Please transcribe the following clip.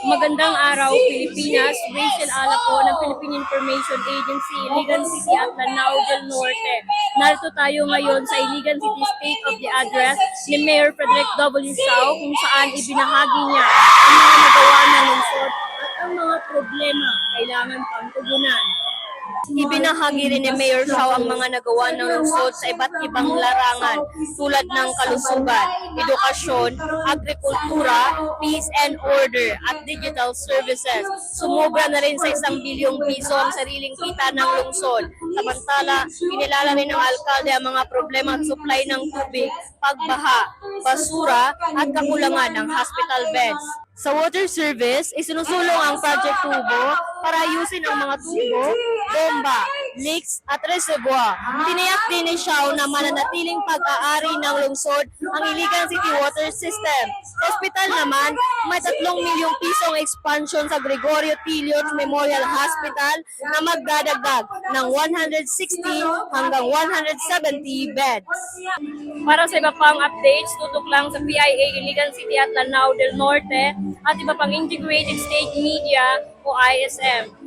Magandang araw, Pilipinas. Rachel Ala po ng Philippine Information Agency, Iligan City at Lanao del Norte. Narito tayo ngayon sa Iligan City State of the Address ni Mayor Frederick W. Sao kung saan ibinahagi niya ang mga nagawa ng lungsod at ang mga problema kailangan pang tugunan. Ibinahagi rin ni Mayor Sao ang mga nagawa ng lungsod sa iba't ibang larangan tulad ng kalusugan, edukasyon, agrikultura, peace and order at digital services. Sumobra na rin sa 1 bilyong piso ang sariling kita ng lungsod. Samantala, kinilala rin ng alkalde ang mga problema at supply ng tubig, pagbaha, basura at kakulangan ng hospital beds. Sa water service, isinusulong ang Project Tubo para ayusin ang mga tubo, bomba, leaks at reservoir. Tiniyak din ni Sao na mananatiling pag-aari ng lungsod ang Iligan City Water System. Sa ospital naman, may 3 milyong pisong expansion sa Gregorio Tilios Memorial Hospital na magdadagdag ng 160 hanggang 170 beds. Para sa iba pang updates, tutok lang sa PIA Iligan City at Lanao del Norte at iba pang Integrated State Media o ISM.